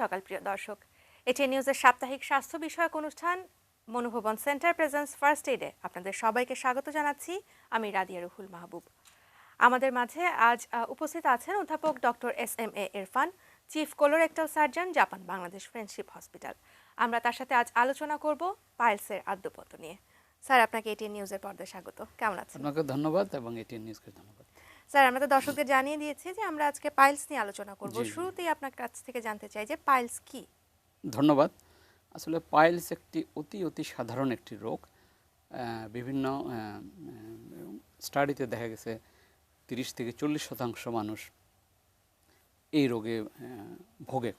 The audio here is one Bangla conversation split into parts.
সকাল প্রিয় দর্শক। এটিএন নিউজের সাপ্তাহিক স্বাস্থ্য বিষয়ক অনুষ্ঠান মনোভবন সেন্টার প্রেজেন্স ফার্স্ট এইডে আপনাদের সবাইকে স্বাগত জানাচ্ছি। আমি রাদিয়া রুহুল মাহবুব। আমাদের মাঝে আজ উপস্থিত আছেন অধ্যাপক doctor SMA Irfan, chief colorectal surgeon, Japan Bangladesh friendship hospital. আমরা তার সাথে আজ আলোচনা করব পাইলসের আদ্যপত্র নিয়ে। স্যার, আপনাকে এটিএন নিউজের পর্দায় স্বাগত। কেমন আছেন? আপনাকে ধন্যবাদ এবং এটিএন নিউজকে ধন্যবাদ। স্যার, আমরা তো দর্শকদের জানিয়ে দিয়েছি যে আমরা আজকে পাইলস নিয়ে আলোচনা করব। জি জি শুরুতেই আপনার কাছ থেকে জানতে চাই যে পাইলস কি? ধন্যবাদ। আসলে পাইলস একটি অতি সাধারণ একটি রোগ। বিভিন্ন স্টাডিতে দেখা গেছে 30 থেকে 40% মানুষ এই রোগে ভোগে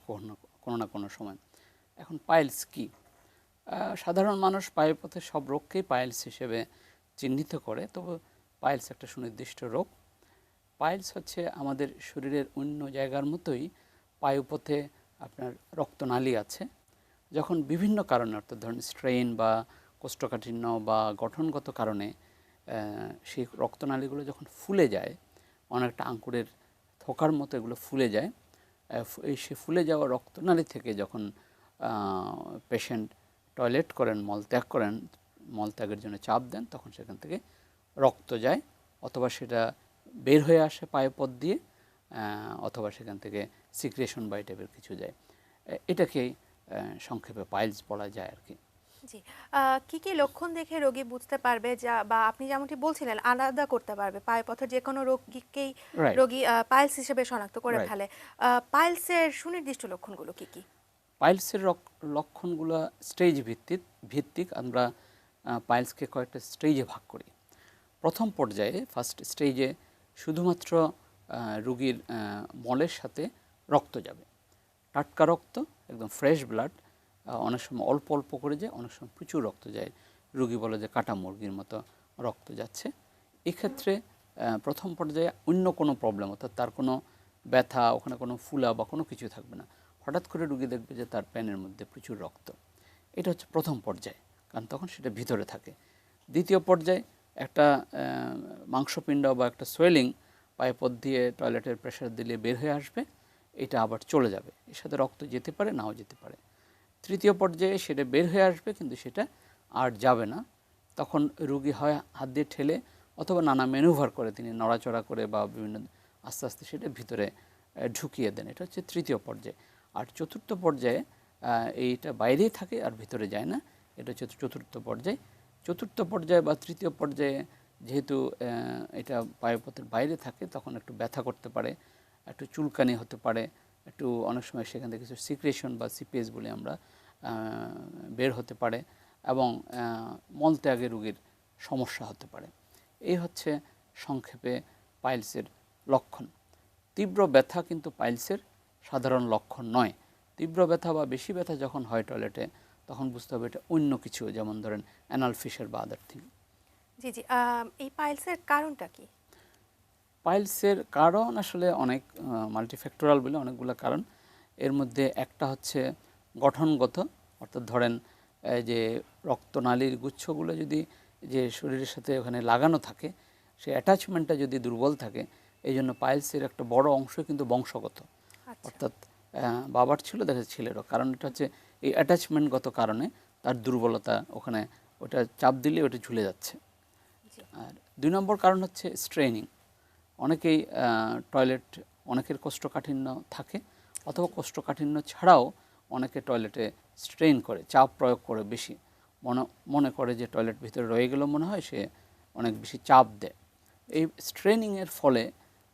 কোনো না কোনো সময়। এখন পাইলস কি? সাধারণ মানুষ পায়ুপথের সব রোগকেই পাইলস হিসেবে চিহ্নিত করে, তবে পাইলস একটা সুনির্দিষ্ট রোগ। পাইলস হচ্ছে আমাদের শরীরের অন্য জায়গার মতোই পায়ুপথে আপনার রক্তনালী আছে। যখন বিভিন্ন কারণে, অর্থাৎ ধরুন স্ট্রেইন বা কোষ্ঠকাঠিন্য বা গঠনগত কারণে সেই রক্তনালীগুলো যখন ফুলে যায়, অনেকটা আঙ্কুরের থোকার মতো এগুলো ফুলে যায়, সে ফুলে যাওয়া রক্তনালী থেকে যখন পেশেন্ট টয়লেট করেন, মলত্যাগ করেন, মলত্যাগের জন্য চাপ দেন, তখন সেখান থেকে রক্ত যায়, অথবা সেটা বের হয়ে আসে পায়ুপথ দিয়ে, অথবা সেখান থেকে সিক্রেশন বা এই টাইপের কিছু যায়। এটাকেই সংক্ষেপে পাইলস বলা যায় আর কি। জি। কি কি লক্ষণ দেখে রোগী বুঝতে পারবে, যা বা আপনি যেমনটি বলছিলেন আলাদা করতে পারবে পায়ুপথের যে কোনো রোগীকেই রাইট রোগী পাইলস হিসেবে শনাক্ত করে রাইট ফেলে? পাইলসের সুনির্দিষ্ট লক্ষণগুলো কি কি? পাইলসের লক্ষণগুলো স্টেজ ভিত্তিক। আমরা পাইলসকে কয়েকটা স্টেজে ভাগ করি। প্রথম পর্যায়ে, ফার্স্ট স্টেজে, শুধুমাত্র রুগীর মলের সাথে রক্ত যাবে, টাটকা রক্ত, একদম ফ্রেশ ব্লাড। অনেক সময় অল্প অল্প করে যায়, অনেক সময় প্রচুর রক্ত যায়, রুগী বলে যে কাটা মুরগির মতো রক্ত যাচ্ছে। এক্ষেত্রে প্রথম পর্যায়ে অন্য কোনো প্রবলেম, অর্থাৎ তার কোনো ব্যথা, ওখানে কোনো ফুলা বা কোনো কিছু থাকবে না। হঠাৎ করে রুগী দেখবে যে তার প্যানের মধ্যে প্রচুর রক্ত। এটা হচ্ছে প্রথম পর্যায়ে, কারণ তখন সেটা ভিতরে থাকে। দ্বিতীয় পর্যায়ে একটা মাংসপিণ্ড বা একটা সোয়েলিং পাইপথ দিয়ে টয়লেটের প্রেশার দিলে বের হয়ে আসবে, এটা আবার চলে যাবে, এর সাথে রক্ত যেতে পারে, নাও যেতে পারে। তৃতীয় পর্যায়ে সেটা বের হয়ে আসবে, কিন্তু সেটা আর যাবে না। তখন রুগী হয় হাত দিয়ে ঠেলে অথবা নানা ম্যানুভার করে, তিনি নড়াচড়া করে বা বিভিন্ন আস্তে আস্তে সেটা ভিতরে ঢুকিয়ে দেন। এটা হচ্ছে তৃতীয় পর্যায়ে। আর চতুর্থ পর্যায়ে এইটা বাইরেই থাকে আর ভিতরে যায় না, এটা হচ্ছে চতুর্থ পর্যায়ে। চতুর্থ পর্যায়ে বা তৃতীয় পর্যায়ে যেহেতু এটা পায়ুপথের বাইরে থাকে, তখন একটু ব্যথা করতে পারে, একটু চুলকানি হতে পারে, একটু অনেক সময় সেখান থেকে কিছু সিক্রেশন বা সিপিএস বলে আমরা বের হতে পারে, এবং মলত্যাগে রোগীর সমস্যা হতে পারে। এই হচ্ছে সংক্ষেপে পাইলসের লক্ষণ। তীব্র ব্যথা কিন্তু পাইলসের সাধারণ লক্ষণ নয়। তীব্র ব্যথা বা বেশি ব্যথা যখন হয় টয়লেটে, তখন বুঝতে হবে এটা অন্য কিছু, যেমন ধরেন অ্যানাল ফিশার বা আদার থিং। জি জি। এই পাইলসের কারণটা কি? পাইলসের কারণ আসলে অনেক, মাল্টিফ্যাক্টরাল বলে অনেকগুলো কারণ। এর মধ্যে একটা হচ্ছে গঠনগত, অর্থাৎ ধরেন যে রক্তনালীর গুচ্ছগুলো যদি যে শরীরের সাথে ওখানে লাগানো থাকে, সেই অ্যাটাচমেন্টটা যদি দুর্বল থাকে, এই জন্য পাইলসের একটা বড় অংশ কিন্তু বংশগত। আচ্ছা। অর্থাৎ বাবার ছিল, দেখা যাচ্ছে ছেলেরও, কারণ এটা হচ্ছে এই অ্যাটাচমেন্টগত কারণে তার দুর্বলতা, ওখানে ওটা চাপ দিলে ওটা ঝুলে যাচ্ছে। জি। আর 2 নম্বর কারণ হচ্ছে স্ট্রেনিং। অনেকেই টয়লেট, অনেকের কোষ্ঠকাঠিন্য থাকে, অথবা কোষ্ঠকাঠিন্য ছাড়াও অনেকে টয়লেটে স্ট্রেন করে, চাপ প্রয়োগ করে বেশি, মনে করে যে টয়লেট ভিতরে রয়ে গেল, মনে হয় সে অনেক বেশি চাপ দেয়। এই স্ট্রেনিংয়ের ফলে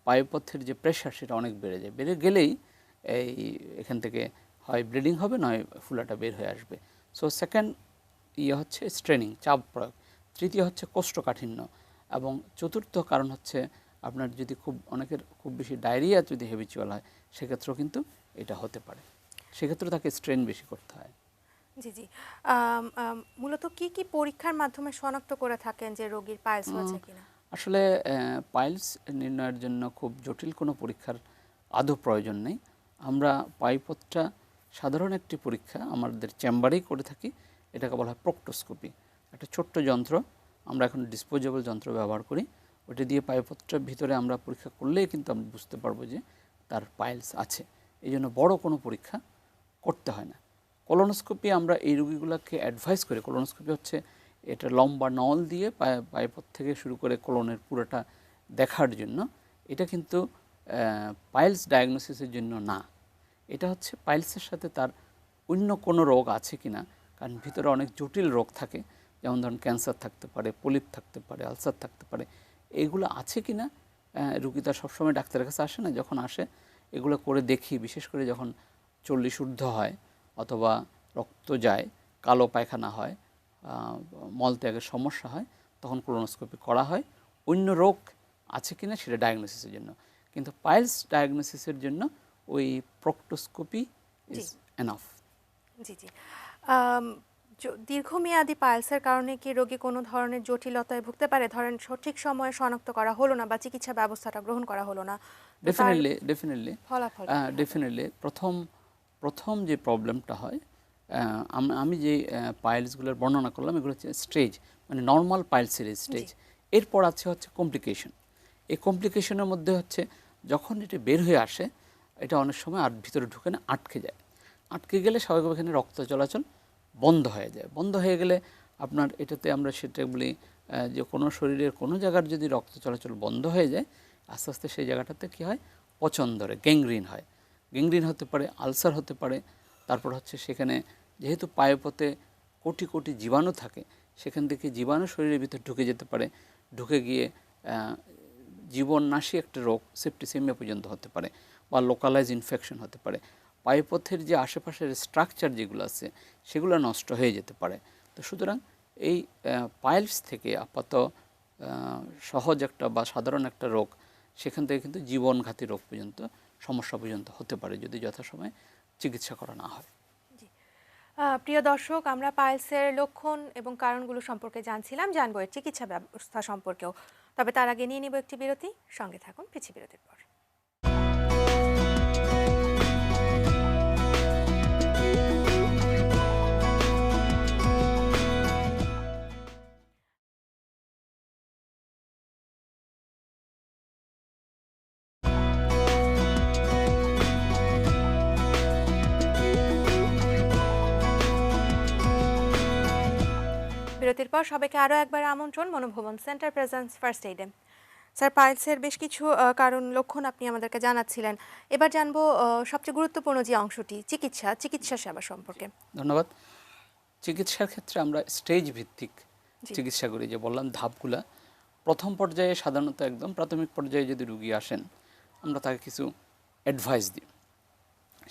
পায়ুপথের যে প্রেশার সেটা অনেক বেড়ে যায়, বেড়ে গেলেই এই এখান থেকে হয় ব্লিডিং হবে, নয় ফুলাটা বের হয়ে আসবে। সো সেকেন্ড হচ্ছে স্ট্রেনিং, চাপ প্রয়োগ। তৃতীয় হচ্ছে কোষ্ঠকাঠিন্য, এবং চতুর্থ কারণ হচ্ছে আপনার যদি অনেকের খুব বেশি ডায়রিয়া যদি হ্যাবিচুয়াল হয়, সেক্ষেত্রেও কিন্তু এটা হতে পারে, সেক্ষেত্রে তাকে স্ট্রেন বেশি করতে হয়। জি জি। মূলত কি কি পরীক্ষার মাধ্যমে শনাক্ত করে থাকেন যে রোগীর পাইলস হয়েছে কিনা? আসলে পাইলস নির্ণয়ের জন্য খুব জটিল কোনো পরীক্ষার আদৌ প্রয়োজন নেই। আমরা পাইপথটা সাধারণ একটি পরীক্ষা আমাদের চেম্বারেই করে থাকি, এটাকে বলা হয় প্রক্টোস্কোপি। একটা ছোট্ট যন্ত্র, আমরা এখন ডিসপোজেবল যন্ত্র ব্যবহার করি, ওটা দিয়ে পাইপথটার ভিতরে আমরা পরীক্ষা করলেই কিন্তু আমরা বুঝতে পারবো যে তার পাইলস আছে। এই জন্য বড় কোনো পরীক্ষা করতে হয় না। কোলোনোস্কোপি আমরা এই রোগীগুলোকে অ্যাডভাইস করি। কোলোনোস্কোপি হচ্ছে এটা লম্বা নল দিয়ে পায়পথ থেকে শুরু করে কোলনের পুরোটা দেখার জন্য। এটা কিন্তু পাইলস ডায়াগনোসিসের জন্য না, এটা হচ্ছে পাইলসের সাথে তার অন্য কোনো রোগ আছে কি না, কারণ ভিতরে অনেক জটিল রোগ থাকে, যেমন ধরুন ক্যান্সার থাকতে পারে, পলিপ থাকতে পারে, আলসার থাকতে পারে, এইগুলো আছে কি না রুগী তার সবসময় ডাক্তারের কাছে আসে না, যখন আসে এগুলো করে দেখি, বিশেষ করে যখন 40 ঊর্ধ্ব হয় অথবা রক্ত যায়, কালো পায়খানা হয়, মলত্যাগের সমস্যা হয়, তখন কোলোনোস্কোপি করা হয় অন্য রোগ আছে কিনা সেটা ডায়াগনোসিসের জন্য। কিন্তু পাইলস ডায়াগনোসিসের জন্য ওই প্রক্টোস্কোপি ইজ এনাফ। জি জি। আম, দীর্ঘমেয়াদী পাইলসের কারণে কি রোগী কোনো ধরনের জটিলতায় ভুগতে পারে? ধরেন সঠিক সময়ে শনাক্ত করা হলো না বা চিকিৎসা ব্যবস্থাটা গ্রহণ করা হলো না, তো তার ডেফিনেটলি ফলাফল প্রথম যে প্রবলেমটা হয়, আমি যে পাইলসগুলোর বর্ণনা করলাম এগুলো হচ্ছে স্টেজ, মানে নর্মাল পাইলসের স্টেজ। এরপর হচ্ছে কমপ্লিকেশন। এই কমপ্লিকেশনের মধ্যে হচ্ছে যখন এটা বের হয়ে আসে, এটা অনেক সময় আর ভিতরে ঢুকে না, আটকে যায়। আটকে গেলে স্বাভাবিকভাবে এখানে রক্ত চলাচল বন্ধ হয়ে যায়। বন্ধ হয়ে গেলে আপনার এটাতে আমরা সেটা বলি যে কোনো শরীরের কোনো জায়গার যদি রক্ত চলাচল বন্ধ হয়ে যায়, আস্তে আস্তে সেই জায়গাটাতে কী হয়, পচন ধরে, গ্যাংগ্রিন হয়। গ্যাংগ্রিন হতে পারে, আলসার হতে পারে। তারপর হচ্ছে সেখানে যেহেতু পায়ুপথে কোটি কোটি জীবাণু থাকে, সেখান থেকে জীবাণু শরীরের ভিতর ঢুকে যেতে পারে, ঢুকে গিয়ে জীবননাশী একটা রোগ সেপ্টিসেমিয়া পর্যন্ত হতে পারে, বা লোকালাইজ ইনফেকশন হতে পারে। পায়ুপথের যে আশেপাশের স্ট্রাকচার যেগুলো আছে সেগুলো নষ্ট হয়ে যেতে পারে। তো সুতরাং এই পাইলস থেকে সহজ একটা বা সাধারণ একটা রোগ, সেখান থেকে কিন্তু জীবনঘাতী রোগ পর্যন্ত, সমস্যা পর্যন্ত হতে পারে যদি যথাসময়ে চিকিৎসা করা না হয়। প্রিয় দর্শক, আমরা পাইলসের লক্ষণ এবং কারণগুলো সম্পর্কে জানবো এর চিকিৎসা ব্যবস্থা সম্পর্কেও। তবে তার আগে নিয়ে নিব একটি বিরতি। সঙ্গে থাকুন পিছি বিরতির পর। বিরতির পর সবাইকে আরও একবার আমন্ত্রণ মনোভবন সেন্টার প্রেজেন্স ফার্স্ট এইডে। স্যার, পাইলসের বেশ কিছু কারণ লক্ষণ আপনি আমাদেরকে জানাচ্ছিলেন। এবার জানবো সবচেয়ে গুরুত্বপূর্ণ যে অংশটি, চিকিৎসা সেবা সম্পর্কে। ধন্যবাদ। চিকিৎসার ক্ষেত্রে আমরা স্টেজ ভিত্তিক জি। চিকিৎসা করি, যে বললাম ধাপগুলা। প্রথম পর্যায়ে সাধারণত একদম প্রাথমিক পর্যায়ে যদি রুগী আসেন, আমরা তাকে কিছু অ্যাডভাইস দিই।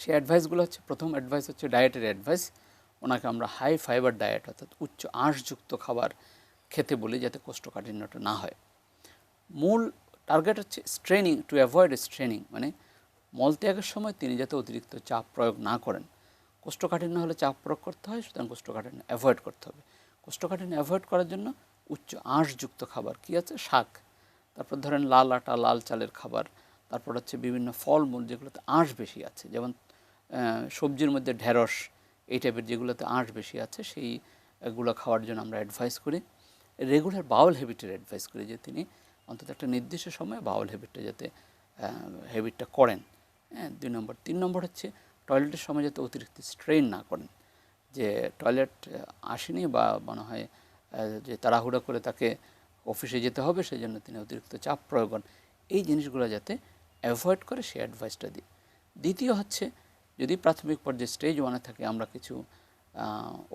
সেই অ্যাডভাইসগুলো হচ্ছে, প্রথম অ্যাডভাইস হচ্ছে ডায়েটের অ্যাডভাইস। ওনাকে আমরা হাই ফাইবার ডায়েট অর্থাৎ উচ্চ আঁশযুক্ত খাবার খেতে বলি, যাতে কোষ্ঠকাঠিন্যটা না হয়। মূল টার্গেট হচ্ছে স্ট্রেনিং, টু অ্যাভয়েড স্ট্রেনিং, মানে মলত্যাগের সময় তিনি যাতে অতিরিক্ত চাপ প্রয়োগ না করেন। কোষ্ঠকাঠিন্য হলে চাপ প্রয়োগ করতে হয়, সুতরাং কোষ্ঠকাঠিন্য অ্যাভয়েড করতে হবে। কোষ্ঠকাঠিন্য অ্যাভয়েড করার জন্য উচ্চ আঁশযুক্ত খাবার কী আছে, শাক, তারপর ধরেন লাল আটা, লাল চালের খাবার, তারপর হচ্ছে বিভিন্ন ফলমূল যেগুলোতে আঁশ বেশি আছে, যেমন সবজির মধ্যে ঢেঁড়স, এই টাইপের যেগুলোতে আঁশ বেশি আছে সেইগুলো খাওয়ার জন্য আমরা অ্যাডভাইস করি। রেগুলার বাউল হ্যাবিটের অ্যাডভাইস করি, যে তিনি অন্তত একটা নির্দিষ্ট সময়ে বাউল হ্যাবিটটা যাতে হ্যাবিটটা করেন। হ্যাঁ, 2 নম্বর। 3 নম্বর হচ্ছে টয়লেটের সময় যাতে অতিরিক্ত স্ট্রেন না করেন, যে টয়লেট আসেনি বা মনে হয় যে তাড়াহুড়ো করে তাকে অফিসে যেতে হবে, সেই জন্য তিনি অতিরিক্ত চাপ প্রয়োগ করেন, এই জিনিসগুলো যাতে অ্যাভয়েড করে সেই অ্যাডভাইসটা দিই। দ্বিতীয় হচ্ছে, যদি প্রাথমিক পর্যায়ে স্টেজ 1-এ থাকে, আমরা কিছু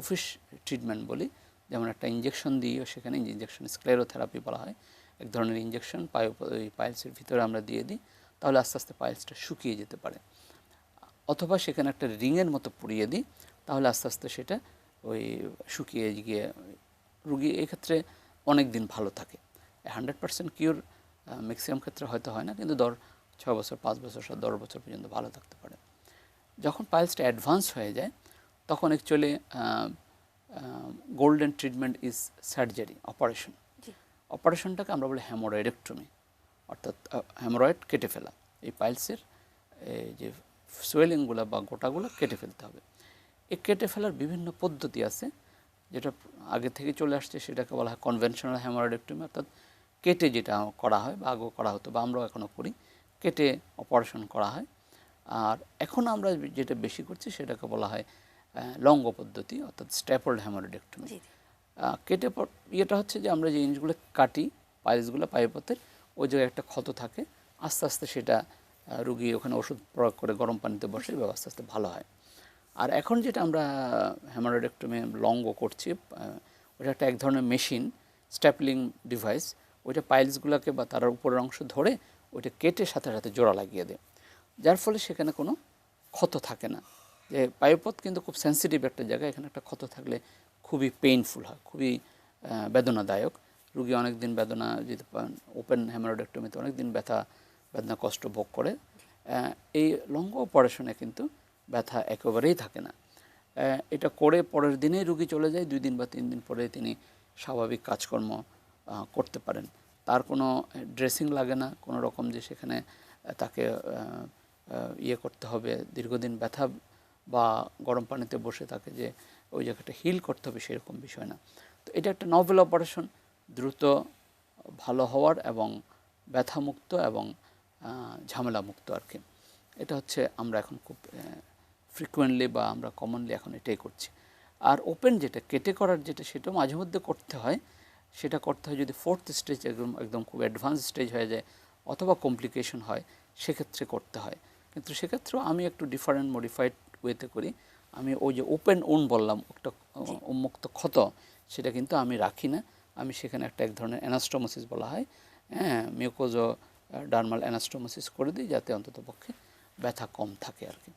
অফিস ট্রিটমেন্ট বলি, যেমন একটা ইঞ্জেকশন দিই, সেখানে ইঞ্জেকশন স্ক্লেরোথেরাপি বলা হয়। এক ধরনের ইঞ্জেকশন পাইলসের ভিতরে আমরা দিয়ে দিই, তাহলে আস্তে আস্তে পাইলসটা শুকিয়ে যেতে পারে। অথবা সেখানে একটা রিংয়ের মতো পুড়িয়ে দিই, তাহলে আস্তে আস্তে সেটা ওই শুকিয়ে গিয়ে রুগী এক্ষেত্রে অনেক দিন ভালো থাকে। 100% কিওর ম্যাক্সিমাম ক্ষেত্রে হয়তো হয় না, কিন্তু 6 বছর, 5 বছর, 10 বছর পর্যন্ত ভালো থাকতে পারে। যখন পাইলসটা অ্যাডভান্স হয়ে যায়, তখন actually golden treatment is surgery, operation. অপারেশনটাকে আমরা বলি হেমোরয়েডেক্টমি, অর্থাৎ হেমোরয়েড কেটে ফেলা। এই পাইলসের যে সোয়েলিংগুলো বা গোটাগুলো কেটে ফেলতে হবে। এই কেটে ফেলার বিভিন্ন পদ্ধতি আছে, যেটা আগে থেকে চলে আসছে, সেটাকে বলা হয় কনভেনশনাল হেমোরয়েডেক্টমি, অর্থাৎ কেটে যেটা করা হয় বা আগেও করা হতো বা আমরাও এখনও করি, কেটে অপারেশন করা হয়। আর এখন আমরা যেটা বেশি করছি সেটাকে বলা হয় লঙ্গ পদ্ধতি, অর্থাৎ স্ট্যাপলড হ্যামারোডেক্টমি। জি জি। কেটে ইয়েটা হচ্ছে যে আমরা যে জিনিসগুলো কাটি, পাইলসগুলো পাইপথের ওই জায়গায় একটা ক্ষত থাকে, আস্তে আস্তে সেটা রুগী ওখানে ওষুধ প্রয়োগ করে গরম পানিতে বসে আস্তে আস্তে ভালো হয়। আর এখন যেটা আমরা হ্যামারোডেক্টমি লঙ্গ করছি, ওটা একটা এক ধরনের মেশিন, স্ট্যাপলিং ডিভাইস। ওইটা পাইলসগুলোকে বা তার উপরের অংশ ধরে ওইটা কেটে সাথে সাথে জোড়া লাগিয়ে দেয়, যার ফলে সেখানে কোনো ক্ষত থাকে না। যে পাইপথ কিন্তু খুব সেন্সিটিভ একটা জায়গা, এখানে একটা ক্ষত থাকলে খুবই পেইনফুল হয়, খুবই বেদনাদায়ক। রুগী অনেক দিন বেদনা যেতে পারেন, ওপেন হ্যামারোডেক্টমিতে অনেক দিন বেদনা কষ্ট ভোগ করে। এই লঙ্গ অপারেশনে কিন্তু ব্যথা একেবারেই থাকে না। এটা করে পরের দিনেই রুগী চলে যায়, 2 দিন বা 3 দিন পরে তিনি স্বাভাবিক কাজকর্ম করতে পারেন। তার কোনো ড্রেসিং লাগে না, কোনো রকম যে সেখানে তাকে ইয়ে করতে হবে, দীর্ঘদিন ব্যথা বা গরম পানিতে বসে তাকে যে ওই জায়গাটা হিল করতে হবে সেরকম বিষয় না। তো এটা একটা নভেল অপারেশন, দ্রুত ভালো হওয়ার এবং ব্যথামুক্ত এবং ঝামেলামুক্ত আর কি। এটা হচ্ছে আমরা এখন খুব ফ্রিকুয়েন্টলি বা আমরা কমনলি এখন এটাই করছি। আর ওপেন যেটা কেটে করার যেটা, সেটাও মাঝে মধ্যে করতে হয়। সেটা করতে হয় যদি 4th স্টেজ একদম খুব অ্যাডভান্স স্টেজ হয়ে যায় অথবা কমপ্লিকেশন হয়, সেক্ষেত্রে করতে হয়। কিন্তু সেক্ষেত্রেও আমি একটু ডিফারেন্ট মডিফাইড ওয়েতে করি। আমি ওই যে ওপেন উন বললাম, একটা উন্মুক্ত ক্ষত, সেটা কিন্তু আমি রাখি না। আমি সেখানে এক ধরনের অ্যানাস্টোমোসিস বলা হয়, হ্যাঁ, মিউকোজো ডার্মাল অ্যানাস্টোমোসিস করে দিই, যাতে অন্তত পক্ষে ব্যথা কম থাকে আর কি।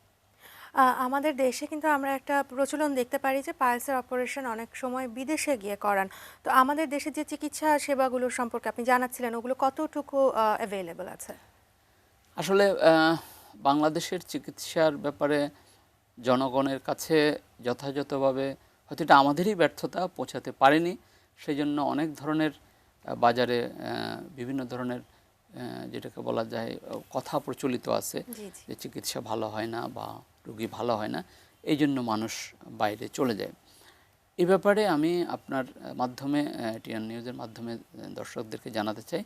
আমাদের দেশে কিন্তু আমরা একটা প্রচলন দেখতে পারি যে পাইলসের অপারেশন অনেক সময় বিদেশে গিয়ে করান। তো আমাদের দেশে যে চিকিৎসা সেবাগুলো সম্পর্কে আপনি জানাচ্ছিলেন, ওগুলো কতটুকু অ্যাভেলেবল আছে? আসলে বাংলাদেশের চিকিৎসার ব্যাপারে জনগণের কাছে যথাযথভাবে, হয়তো এটা আমাদেরই ব্যর্থতা, পৌঁছাতে পারেনি। সেই জন্য অনেক ধরনের বাজারে বিভিন্ন ধরনের যেটাকে বলা যায় কথা প্রচলিত আছে জি জি। যে চিকিৎসা ভালো হয় না বা রোগী ভালো হয় না, এই জন্য মানুষ বাইরে চলে যায়। এই ব্যাপারে আমি আপনার মাধ্যমে, টিএন নিউজের মাধ্যমে দর্শকদেরকে জানাতে চাই,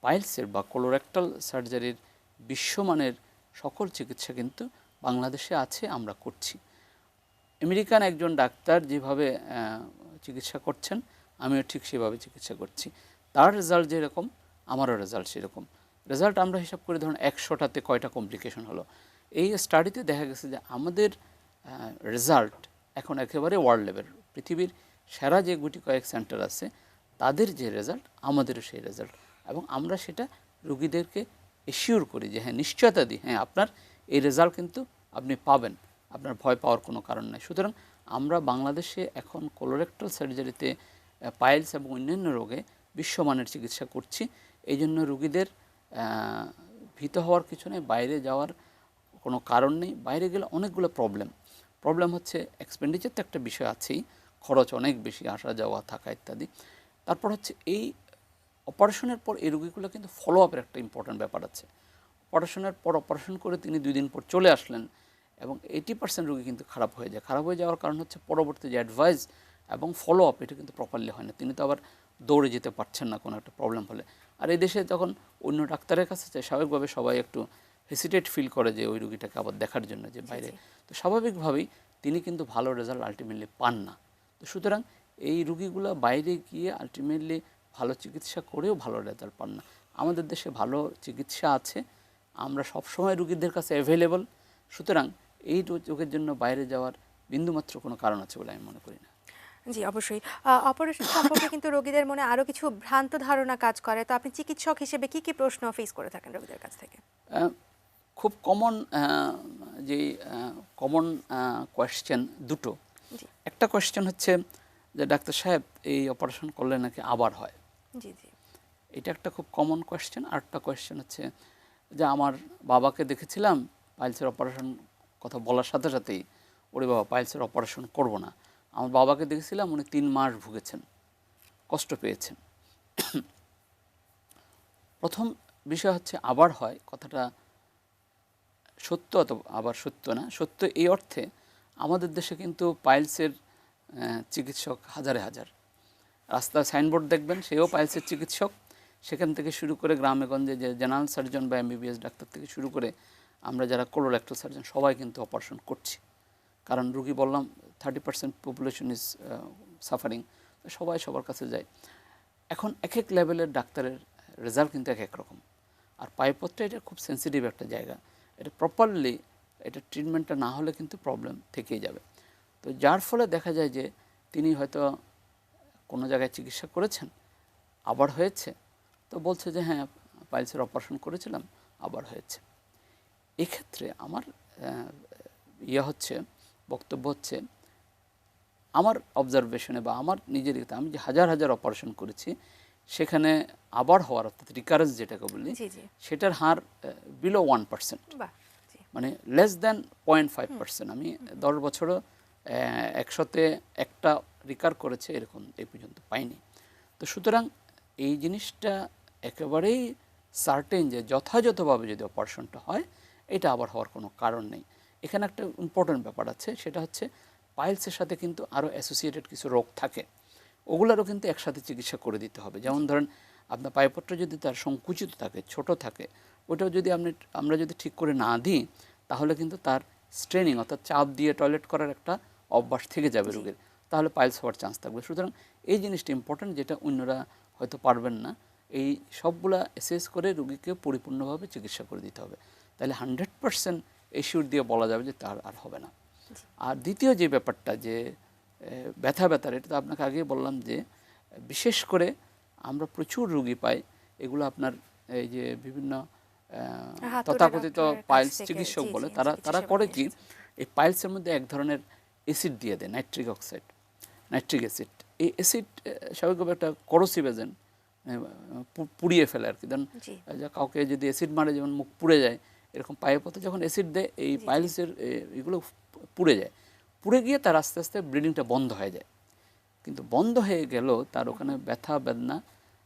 পাইলসের বা কোলোরেক্টাল সার্জারির বিশ্বমানের সকল চিকিৎসা কিন্তু বাংলাদেশে আছে, আমরা করছি। আমেরিকান একজন ডাক্তার যেভাবে চিকিৎসা করছেন, আমিও ঠিক সেভাবে চিকিৎসা করছি। তার রেজাল্ট যেরকম, আমারও রেজাল্ট সেরকম। রেজাল্ট আমরা হিসাব করে ধরুন 100টাতে কয়টা কমপ্লিকেশন হলো। এই স্টাডিতে দেখা গেছে যে আমাদের রেজাল্ট এখন একেবারে ওয়ার্ল্ড লেভেল, পৃথিবীর সেরা যে গুটি কয়েক সেন্টার আছে তাদের যে রেজাল্ট, আমাদেরও সেই রেজাল্ট। এবং আমরা সেটা রুগীদেরকে এশিওর করি যে হ্যাঁ, নিশ্চয়তা দিই, হ্যাঁ, আপনার এই রেজাল্ট কিন্তু আপনি পাবেন, আপনার ভয় পাওয়ার কোনো কারণ নাই। সুতরাং আমরা বাংলাদেশে এখন কোলোরেক্টাল সার্জারিতে পাইলস এবং অন্যান্য রোগে বিশ্বমানের চিকিৎসা করছি। এই জন্য রুগীদের ভীত হওয়ার কিছু নেই, বাইরে যাওয়ার কোনো কারণ নেই। বাইরে গেলে অনেকগুলো প্রবলেম হচ্ছে, এক্সপেন্ডিচার তো একটা বিষয় আছেই, খরচ অনেক বেশি, আসা যাওয়া থাকা ইত্যাদি। তারপর হচ্ছে এই অপারেশনের পর এই রোগীগুলো কিন্তু ফলো আপের একটা ইম্পর্ট্যান্ট ব্যাপার আছে। অপারেশনের পর অপারেশন করে তিনি 2 দিন পর চলে আসলেন এবং 80% রোগী কিন্তু খারাপ হয়ে যায়। খারাপ হয়ে যাওয়ার কারণ হচ্ছে পরবর্তী যে অ্যাডভাইস এবং ফলো আপ, এটা কিন্তু প্রপারলি হয় না। তিনি তো আবার দৌড়ে যেতে পারছেন না কোনো একটা প্রবলেম হলে। আর এই দেশে যখন অন্য ডাক্তারের কাছে যায়, স্বাভাবিকভাবে সবাই একটু হেসিটেট ফিল করে যে ওই রুগীটাকে আবার দেখার জন্য, যে বাইরে। তো স্বাভাবিকভাবেই তিনি কিন্তু ভালো রেজাল্ট আলটিমেটলি পান না। তো সুতরাং এই রুগীগুলো বাইরে গিয়ে আলটিমেটলি ভালো চিকিৎসা করেও ভালো রেজাল্ট পান না। আমাদের দেশে ভালো চিকিৎসা আছে, আমরা সবসময় রুগীদের কাছে অ্যাভেলেবল। সুতরাং এই রোগের জন্য বাইরে যাওয়ার বিন্দুমাত্র কোনো কারণ আছে বলে আমি মনে করি না। জি, অবশ্যই। অপারেশন সম্পর্কে কিন্তু রোগীদের মনে আরো কিছু ভ্রান্ত ধারণা কাজ করে। তো আপনি চিকিৎসক হিসেবে কি কি প্রশ্ন ফেস করে থাকেন রোগীদের কাছ থেকে? খুব কমন যে কমন কোয়েশ্চেন দুটো। জি একটা কোয়েশ্চেন হচ্ছে যে ডাক্তার সাহেব, এই অপারেশন করলে নাকি আবার হয়। জি। জি এটা একটা খুব কমন কোয়েশ্চেন। আরেকটা কোয়েশ্চেন হচ্ছে যে আমার বাবাকে দেখেছিলাম পাইলসের অপারেশন কথা বলার সাথে সাথেই, ওরে বাবা, পাইলসের অপারেশন করব না। আমার বাবাকে দেখেছিলাম, উনি 3 মাস ভুগেছেন, কষ্ট পেয়েছেন। প্রথম বিষয় হচ্ছে আবার হয় কথাটা সত্য, অত আবার সত্য না। সত্য এই অর্থে, আমাদের দেশে কিন্তু পাইলসের চিকিৎসক হাজারে হাজার। রাস্তায় সাইনবোর্ড দেখবেন, সেও পাইলসের চিকিৎসক। সেখান থেকে শুরু করে গ্রামে গঞ্জে যে জেনারেল সার্জন বা এমবিবিএস ডাক্তার থেকে শুরু করে আমরা যারা কোলোরেক্টাল সার্জন সবাই কিন্তু অপারেশন করছি, কারণ রুগী বললাম 30% পপুলেশন ইজ সাফারিং, সবাই সবার কাছে যায়। এখন এক এক লেভেলের ডাক্তারের রেজাল্ট কিন্তু এক এক রকম। আর পাইপথটা এটা খুব সেন্সিটিভ একটা জায়গা, এটা প্রপারলি এটা ট্রিটমেন্টটা না হলে কিন্তু প্রবলেম থেকেই যাবে। তো যার ফলে দেখা যায় যে তিনি হয়তো কোনো জায়গায় চিকিৎসা করেছেন, আবার হয়েছে, তো বলছে যে হ্যাঁ পাইলসের অপারেশন করেছিলাম আবার হয়েছে। এক্ষেত্রে আমার বক্তব্য হচ্ছে, আমার অবজারভেশনে বা আমার নিজের ইয়েতে আমি যে হাজার হাজার অপারেশন করেছি, সেখানে আবার হওয়ার অর্থাৎ রিকারেন্স যেটাকে বলি, সেটার হার বিলো 1%, মানে লেস দ্যান 0.5%। আমি 10 বছরও 100-তে একটা রিকার করেছে এরকম এই পর্যন্ত পাইনি। তো সুতরাং এই জিনিসটা একেবারেই সার্টেন যে যথাযথভাবে যদি অপারেশনটা হয়, এটা আবার হওয়ার কোনো কারণ নেই। এখানে একটা ইম্পর্টেন্ট ব্যাপার আছে, সেটা হচ্ছে পাইলসের সাথে কিন্তু আরও অ্যাসোসিয়েটেড কিছু রোগ থাকে, ওগুলোরও কিন্তু একসাথে চিকিৎসা করে দিতে হবে। যেমন ধরেন আপনার পাইপত্র যদি তার সংকুচিত থাকে, ছোট থাকে, ওটাও যদি আমরা যদি ঠিক করে না দিই, তাহলে কিন্তু তার স্ট্রেনিং অর্থাৎ চাপ দিয়ে টয়লেট করার একটা অভ্যাস থেকে যাবে রোগীর, তাহলে পাইলস হওয়ার চান্স থাকবে। সুতরাং এই জিনিসটা ইম্পর্টেন্ট, যেটা অন্যরা হয়তো পারবেন না। এই সবগুলা অ্যাসেস করে রোগীকে পরিপূর্ণভাবে চিকিৎসা করে দিতে হবে, তাহলে 100% এশিওর দিয়ে বলা যাবে যে তার আর হবে না। আর দ্বিতীয় যে ব্যাপারটা যে ব্যথার, এটা তো আপনাকে আগেই বললাম যে বিশেষ করে আমরা প্রচুর রোগী পাই, এগুলো আপনার এই যে বিভিন্ন তথাকথিত পাইলস চিকিৎসক বলে, তারা করে কি, এই পাইলসের মধ্যে এক ধরনের অ্যাসিড দিয়ে দেয়, নাইট্রিক অ্যাসিড। এই অ্যাসিড স্বাভাবিকভাবে একটা করোসিভ এজেন্ট, পুড়িয়ে ফেলে আর কি। ধরুন কাউকে যদি অ্যাসিড মারে, যেমন মুখ পুড়ে যায়, এরকম পায়ের পথে যখন অ্যাসিড দেয়, এই পাইলসের এগুলো পুড়ে যায়, পুড়ে গিয়ে তার আস্তে আস্তে ব্লিডিংটা বন্ধ হয়ে যায়। কিন্তু বন্ধ হয়ে গেল, তার ওখানে ব্যথা বেদনা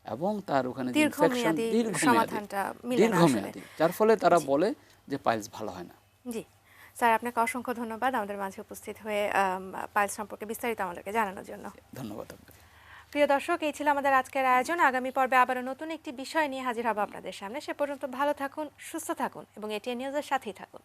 এবং তার ওখানে ইনফেকশন দীর্ঘমেয়াদী, যার ফলে তারা বলে যে পাইলস ভালো হয় না। জি স্যার, আপনাকে অসংখ্য ধন্যবাদ আমাদের মাঝে উপস্থিত হয়ে পাইলস সম্পর্কে বিস্তারিত আমাদেরকে জানানোর জন্য। ধন্যবাদ আপনাকে। প্রিয় দর্শক, এই ছিল আমাদের আজকের আয়োজন। আগামী পর্বে আবারও নতুন একটি বিষয় নিয়ে হাজির হব আপনাদের সামনে। সে পর্যন্ত ভালো থাকুন, সুস্থ থাকুন এবং এটিএন নিউজের সাথেই থাকুন।